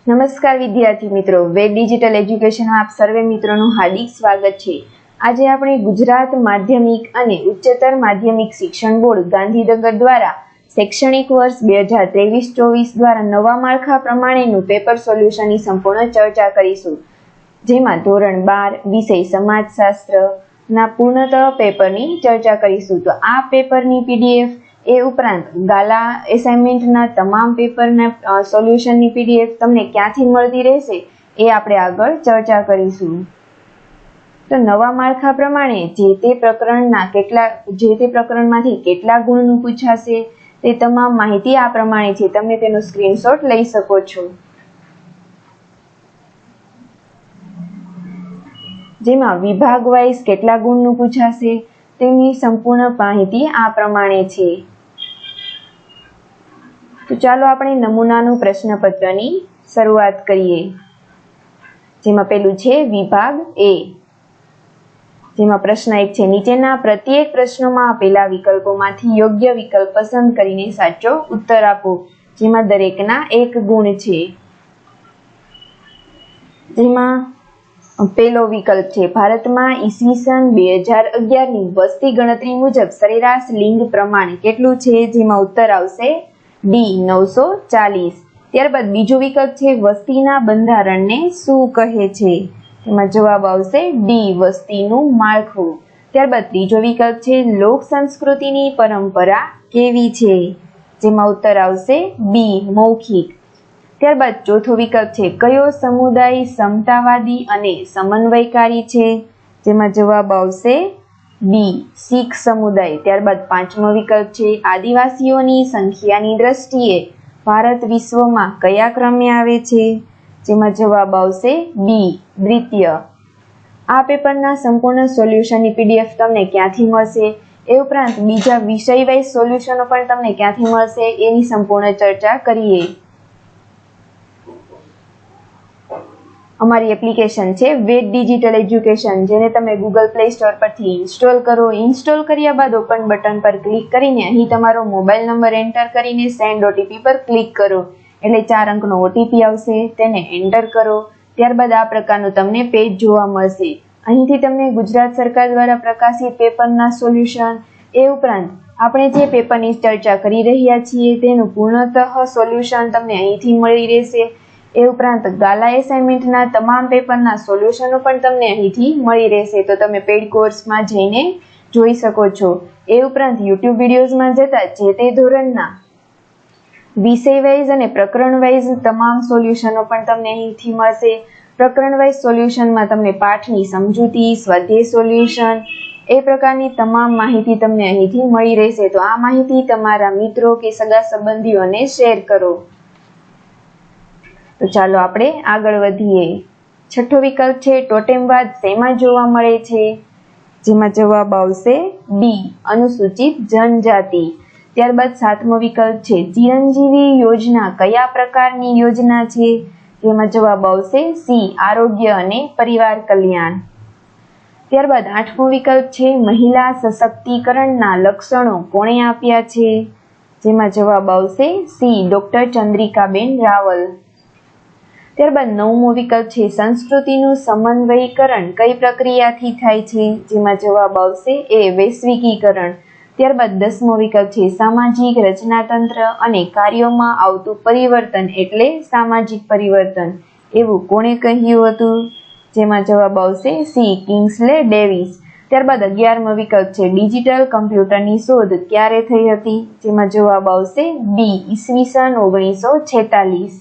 નમસ્કાર વિદ્યાર્થી મિત્રો, વેદ ડિજિટલ એજ્યુકેશનમાં આપ સર્વે મિત્રોનું હાર્દિક સ્વાગત છે। આજે આપણે ગુજરાત માધ્યમિક અને ઉચ્ચતર માધ્યમિક શિક્ષણ બોર્ડ ગાંધીનગર દ્વારા શૈક્ષણિક વર્ષ 2023-24 દ્વારા નવા માળખા પ્રમાણેનું પેપર સોલ્યુશનની સંપૂર્ણ ચર્ચા કરીશું, જેમાં ધોરણ 12 વિષય સમાજશાસ્ત્રના પૂર્ણતઃ પેપરની ચર્ચા કરીશું। તો આ પેપરની પીડીએફ એ ઉપરાંત ગાલા એસાઇનમેન્ટના તમામ પેપરના સોલ્યુશનની પીડીએફ તમને ક્યાંથી મળતી રહેશે એ આપણે આગળ ચર્ચા કરીશું। તો નવા માળખા પ્રમાણે જે તે પ્રકરણમાંથી કેટલા ગુણનું પૂછાશે તે તમામ માહિતી આ પ્રમાણે છે, તમે તેનો સ્ક્રીનશોટ લઈ શકો છો। જેમાં વિભાગ વાઇઝ કેટલા ગુણનું પૂછાશે તેની સંપૂર્ણ માહિતી આ પ્રમાણે છે। તો ચાલો આપણે નમૂનાનું પ્રશ્નપત્રની શરૂઆત કરીએ, જેમાં પેલું છે વિભાગ એ, જેમાં પ્રશ્ન 1 છે, નીચેના પ્રત્યેક પ્રશ્નોમાં આપેલા વિકલ્પોમાંથી યોગ્ય વિકલ્પ પસંદ કરીને સાચો ઉત્તર આપો, જેમાં દરેકના 1 ગુણ છે। જેમાં પહેલો વિકલ્પ છે, ભારતમાં ઈસવીસન 2011ની વસ્તી ગણતરી મુજબ સરેરાશ લિંગ પ્રમાણ કેટલું છે, જેમાં ઉત્તર આવશે ડી 940। ત્યારબાદ બીજો વિકલ્પ છે, વસ્તીના બંધારણને શું કહે છે, તેમાં જવાબ આવશે ડી વસ્તીનું માળખું। ત્યારબાદ ત્રીજો વિકલ્પ છે, લોક સંસ્કૃતિની પરંપરા કેવી છે, જેમાં ઉત્તર આવશે બી મૌખિક। ત્યારબાદ ચોથો વિકલ્પ છે, કયો સમુદાય સમતાવાદી અને સમન્વયકારી છે, જેમાં જવાબ આવશે બી શીખ સમુદાય। ત્યારબાદ પાંચમો વિકલ્પ છે, આદિવાસીઓની સંખ્યાની દ્રષ્ટિએ ભારત વિશ્વમાં કયા ક્રમે આવે છે, જેમાં જવાબ આવશે બી દ્વિતીય। આ પેપરના સંપૂર્ણ સોલ્યુશનની પીડીએફ તમને ક્યાંથી મળશે, એ ઉપરાંત બીજા વિષય વાઇઝ સોલ્યુશનો પણ તમને ક્યાંથી મળશે એની સંપૂર્ણ ચર્ચા કરીએ। અમારી એપ્લિકેશન છે વેદ ડિજિટલ એજ્યુકેશન, જેને તમે ગૂગલ પ્લે સ્ટોર પરથી ઇન્સ્ટોલ કરો। ઇન્સ્ટોલ કર્યા બાદ ઓપન બટન પર ક્લિક કરીને અહીં તમારો મોબાઈલ નંબર એન્ટર કરીને સેન્ડ ઓટીપી પર ક્લિક કરો, એટલે 4 અંકનો ઓટીપી આવશે, તેને એન્ટર કરો। ત્યારબાદ આ પ્રકારનું તમને પેજ જોવા મળશે। અહીંથી તમને ગુજરાત સરકાર દ્વારા પ્રકાશિત પેપરના સોલ્યુશન, એ ઉપરાંત આપણે જે પેપરની ચર્ચા કરી રહ્યા છીએ તેનું પૂર્ણતઃ સોલ્યુશન તમને અહીંથી મળી રહેશે। એ ઉપરાંત ગાલા એસાઇનમેન્ટના તમામ પેપરના સોલ્યુશનો પણ તમને અહીંથી મળી રહેશે, તો તમે પેઇડ કોર્સમાં જઈને જોઈ શકો છો। એ ઉપરાંત યુટ્યુબ વિડીયોઝમાં જતા જે તે ધોરણના વિષય વાઇઝ અને પ્રકરણ વાઇઝ તમામ સોલ્યુશનો પણ તમને અહીંથી મળશે। પ્રકરણ વાઇઝ સોલ્યુશનમાં તમને પાઠની સમજૂતી, સ્વાધ્યાય સોલ્યુશન, એ પ્રકારની તમામ માહિતી તમને અહીંથી મળી રહેશે। તો આ માહિતી તમારા મિત્રો કે સગા સંબંધીઓને શેર કરો। તો ચાલો આપણે આગળ વધીએ। છઠ્ઠો વિકલ્પ છે, ટોટેમવાદ શેમાં જોવા મળે છે, જેમાં જવાબ આવશે બી અનુસૂચિત જનજાતિ। ત્યારબાદ સાતમો વિકલ્પ છે, ચિરંજીવી યોજના કયા પ્રકારની યોજના છે, જેમાં જવાબ આવશે સી આરોગ્ય અને પરિવાર કલ્યાણ। ત્યારબાદ આઠમો વિકલ્પ છે, મહિલા સશક્તિકરણના લક્ષણો કોણે આપ્યા છે, જેમાં જવાબ આવશે સી ડોક્ટર ચંદ્રિકાબેન રાવલ। ત્યારબાદ નવમો વિકલ્પ છે, સંસ્કૃતિનું સમન્વયીકરણ કઈ પ્રક્રિયાથી થાય છે, જેમાં જવાબ આવશે એ વૈશ્વિકીકરણ। ત્યારબાદ 10મો વિકલ્પ છે, સામાજિક રચનાતંત્ર અને કાર્યોમાં આવતું પરિવર્તન એટલે સામાજિક પરિવર્તન, એવું કોણે કહ્યું હતું, જેમાં જવાબ આવશે સી કિંગ્સલે ડેવિસ। ત્યારબાદ 11મો વિકલ્પ છે, ડિજિટલ કમ્પ્યુટરની શોધ ક્યારે થઈ હતી, જેમાં જવાબ આવશે બી ઈસવીસન 1946।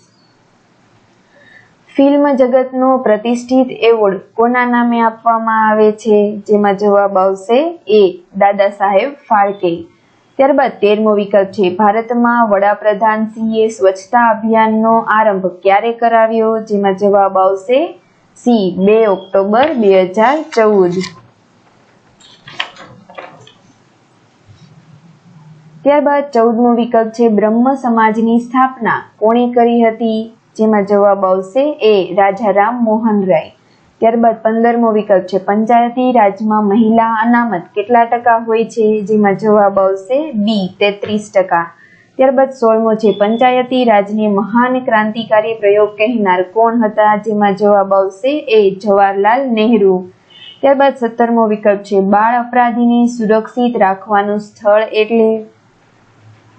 ફિલ્મ જગતનો પ્રતિષ્ઠિત એવોર્ડ કોના નામે આપવામાં આવે છે, જેમાં જવાબ આવશે એ દાદા સાહેબ ફાળકે। ત્યારબાદ 13મો વિકલ્પ છે, ભારતમાં વડાપ્રધાનશ્રીએ સ્વચ્છતા અભિયાનનો આરંભ ક્યારે કરાવ્યો, જેમાં જવાબ આવશે સી 2 ઓક્ટોબર 2014। ત્યારબાદ 14મો વિકલ્પ છે, બ્રહ્મ સમાજની સ્થાપના કોણે કરી હતી, જેમાં જવાબ આવશે એ રાજારામ મોહન રાય। ત્યારબાદ 15મો વિકલ્પ છે, પંચાયતી રાજમાં મહિલા અનામત કેટલા ટકા હોય છે, જેમાં જવાબ આવશે બી 33%। ત્યારબાદ 16મો છે પંચાયતી રાજને મહાન ક્રાંતિકારી પ્રયોગ કહેનાર કોણ હતા? જેમાં જવાબ આવશે એ જવાહરલાલ નહેરુ. ત્યારબાદ 17મો વિકલ્પ છે બાળ અપરાધીને સુરક્ષિત રાખવાનું સ્થળ એટલે?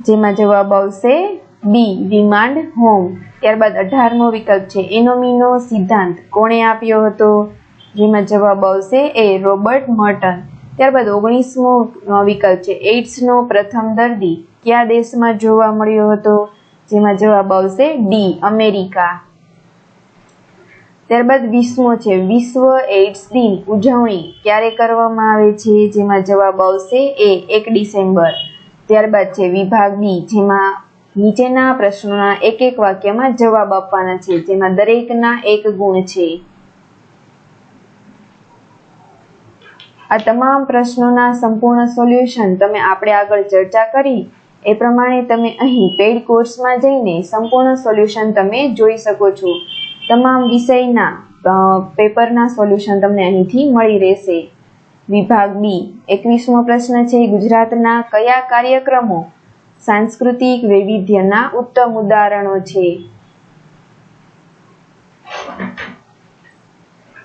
જેમાં જવાબ આવશે બી રિમાન્ડ હોમ. ત્યારબાદ 18મો વિકલ્પ છે એનોમીનો સિદ્ધાંત કોણે આપ્યો હતો? જેમાં જવાબ આવશે એ રોબર્ટ મર્ટન. ત્યારબાદ 19મો વિકલ્પ છે એઇડ્સનો પ્રથમ દર્દી કયા દેશમાં જોવા મળ્યો હતો? જેમાં જવાબ આવશે ડી અમેરિકા. ત્યારબાદ 20મો છે વિશ્વ એઇડ્સ દિન ઉજવણી ક્યારે કરવામાં આવે છે? જેમાં જવાબ આવશે એ 1 ડિસેમ્બર. ત્યારબાદ છે વિભાગ બી, જેમાં નીચેના પ્રશ્નોના એક વાક્યમાં જવાબ આપવાના છે, જેમાં દરેકના 1 ગુણ છે. આ તમામ પ્રશ્નોના સંપૂર્ણ સોલ્યુશન તમે આપણે આગળ ચર્ચા કરી એ પ્રમાણે તમે અહીં પેઇડ કોર્સમાં જઈને સંપૂર્ણ સોલ્યુશન તમે જોઈ શકો છો. તમામ વિષયના પેપરના સોલ્યુશન તમને અહીંથી મળી રહેશે. વિભાગ બી 21મો પ્રશ્ન છે ગુજરાતના કયા કાર્યક્રમો સાંસ્કૃતિક વૈવિધ્યના ઉત્તમ ઉદાહરણો છે?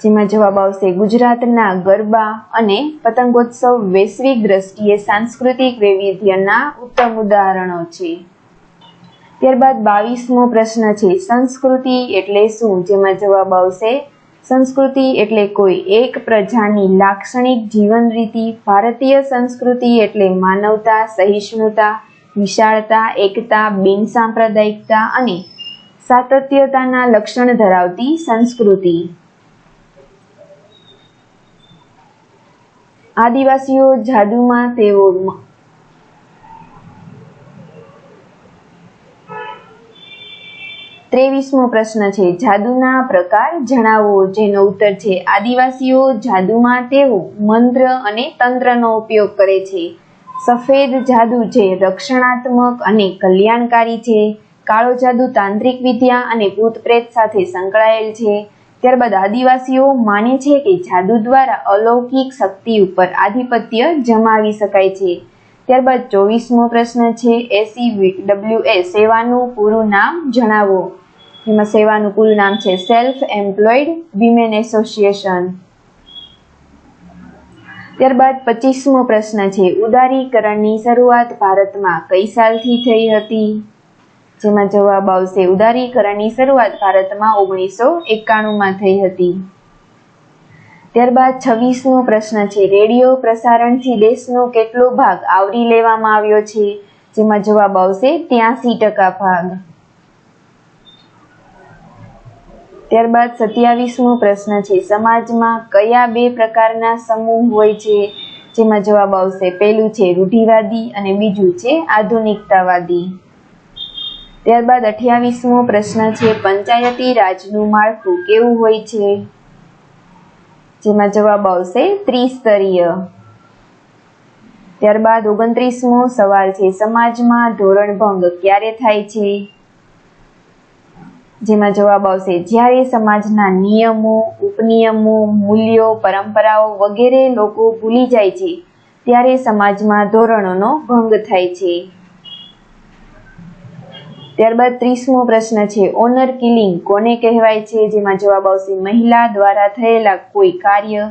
જેમાં જવાબ આવશે ગુજરાતના ગરબા અને પતંગોત્સવ વૈશ્વિક દ્રષ્ટિએ સાંસ્કૃતિક વૈવિધ્યના ઉત્તમ ઉદાહરણો છે. ત્યારબાદ 22મો પ્રશ્ન છે સંસ્કૃતિ એટલે શું? જેમાં જવાબ આવશે સંસ્કૃતિ એટલે કોઈ એક પ્રજાની લાક્ષણિક જીવન રીતિ. ભારતીય સંસ્કૃતિ એટલે માનવતા, સહિષ્ણુતા, વિશાળતા, એકતા, બિનસાંપ્રદાયિકતા અને સાતત્યતાના લક્ષણ ધરાવતી સંસ્કૃતિ. આદિવાસીઓ જાદુમાં તેઓ 23મો પ્રશ્ન છે જાદુના પ્રકાર જણાવો. જેનો ઉત્તર છે આદિવાસીઓ જાદુમાં તેઓ મંત્ર અને તંત્રનો ઉપયોગ કરે છે. સફેદ જાદુ જે રક્ષણાત્મક અને કલ્યાણકારી છે. કાળો જાદુ તાંત્રિક વિદ્યા અને ભૂત પ્રેત સાથે સંકળાયેલ છે. ત્યારબાદ આદિવાસીઓ માને છે કે જાદુ દ્વારા અલૌકિક શક્તિ ઉપર આધિપત્ય જમાવી શકાય છે. ત્યારબાદ 24મો પ્રશ્ન છે SEWA સેવાનું પૂરું નામ જણાવો. એમાં સેવાનું પૂરું નામ છે સેલ્ફ એમ્પ્લોયડ વિમેન એસોસિએશન. ત્યારબાદ 25મો પ્રશ્ન છે ઉદારીકરણની શરૂઆત ભારતમાં કઈ સાલથી થઈ હતી? જેમાં જવાબ આવશે ઉદારીકરણની શરૂઆત ભારતમાં 1991માં થઈ હતી. ત્યારબાદ 26મો પ્રશ્ન છે રેડિયો પ્રસારણથી દેશનો કેટલો ભાગ આવરી લેવામાં આવ્યો છે? જેમાં જવાબ આવશે 83% ભાગ. ત્યારબાદ 27મો પ્રશ્ન છે સમાજમાં કયા 2 પ્રકારના સમૂહ હોય છે? જેમાં જવાબ આવશે પહેલું છે રૂઢિવાદી અને બીજું છે આધુનિકતાવાદી. ત્યારબાદ 28મો પ્રશ્ન છે પંચાયતી રાજનું માળખું કેવું હોય છે? જેમાં જવાબ આવશે ત્રિસ્તરીય. ત્યારબાદ 29મો સવાલ છે સમાજમાં ધોરણભંગ ક્યારે થાય છે? જેમાં જવાબ આવશે જ્યારે સમાજના નિયમો, ઉપનિયમો, મૂલ્યો, પરંપરાઓ વગેરે લોકો ભૂલી જાય છે ત્યારે સમાજમાં ધોરણોનો ભંગ થાય છે. ત્યારબાદ 30મો પ્રશ્ન છે ઓનર કિલિંગ કોને કહેવાય છે? જેમાં જવાબ આવશે મહિલા દ્વારા થયેલા કોઈ કાર્ય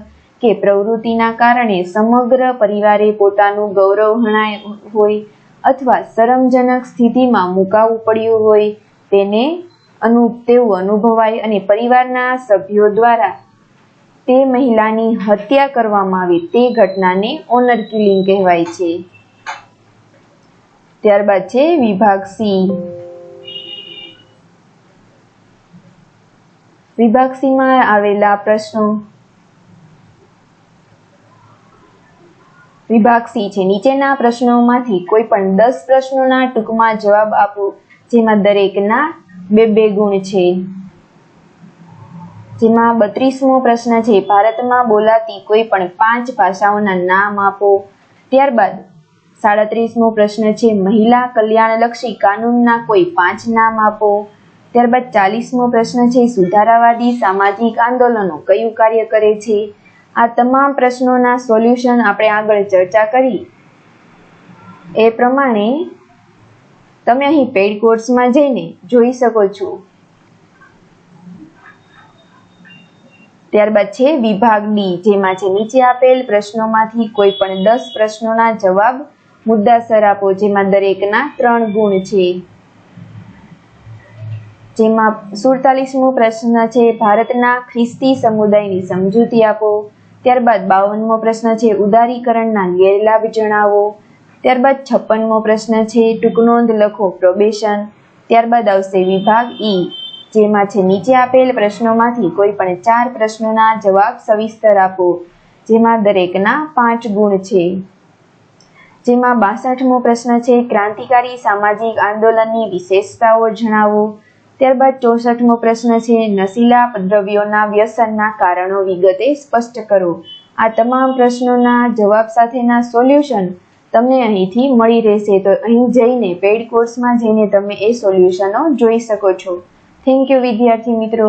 કે પ્રવૃત્તિના કારણે સમગ્ર પરિવારે પોતાનું ગૌરવ હણાય હોય અથવા શરમજનક સ્થિતિમાં મુકાવું પડ્યું હોય તેવું અનુભવાય અને પરિવારના સભ્યો દ્વારા તે મહિલાની હત્યા કરવામાં આવે તે ઘટનાને ઓનર કિલિંગ કહેવાય છે. ત્યારબાદ છે વિભાગ સી. વિભાગ સી માં આવેલા પ્રશ્નો. વિભાગ સી છે નીચેના પ્રશ્નોમાંથી કોઈ પણ 10 પ્રશ્નોના ટૂંકમાં જવાબ આપો જેમાં દરેકના 2 ગુણ છે. જેમાં 32મો પ્રશ્ન છે ભારતમાં બોલાતી કોઈ પણ 5 ભાષાઓના નામ આપો. ત્યારબાદ 37મો પ્રશ્ન છે મહિલા કલ્યાણલક્ષી કાનૂનના કોઈ 5 નામ આપો. ત્યારબાદ 40મો પ્રશ્ન છે સુધારાવાદી સામાજિક આંદોલનો કયું કાર્ય કરે છે? આ તમામ પ્રશ્નોના સોલ્યુશન આપણે આગળ ચર્ચા કરી એ પ્રમાણે તમે અહીં પેઇડ કોર્સમાં જઈને જોઈ શકો છો. ત્યારબાદ છે વિભાગ ડી, જેમાં છે નીચે આપેલ પ્રશ્નોમાંથી કોઈ પણ 10 પ્રશ્નોના જવાબ મુદ્દાસર આપો, જેમાં દરેકના 3 ગુણ છે. જેમાં 47મો પ્રશ્ન છે ભારતના ખ્રિસ્તી સમુદાયની સમજૂતી આપો. ત્યારબાદ 52મો પ્રશ્ન છે ઉદારીકરણના ગેરલાભ જણાવો. ત્યારબાદ 56મો પ્રશ્ન છે ટૂંકનોંધ લખો પ્રોબેશન. ત્યારબાદ આવશે વિભાગ ઈ, જેમાં છે નીચે આપેલ પ્રશ્નોમાંથી કોઈ પણ 4 પ્રશ્નોના જવાબ સવિસ્તર આપો, જેમાં દરેકના 5 ગુણ છે. જેમાં 62મો પ્રશ્ન છે ક્રાંતિકારી સામાજિક આંદોલનની વિશેષતાઓ જણાવો. ત્યારબાદ 64મો પ્રશ્ન છે નશીલા દ્રવ્યોના વ્યસનના કારણો વિગતે સ્પષ્ટ કરો. આ તમામ પ્રશ્નોના જવાબ સાથેના સોલ્યુશન તમને અહીંથી મળી રહેશે. તો અહીં જઈને પેઇડ કોર્સમાં જઈને તમે એ સોલ્યુશનો જોઈ શકો છો. થેન્ક યુ વિદ્યાર્થી મિત્રો.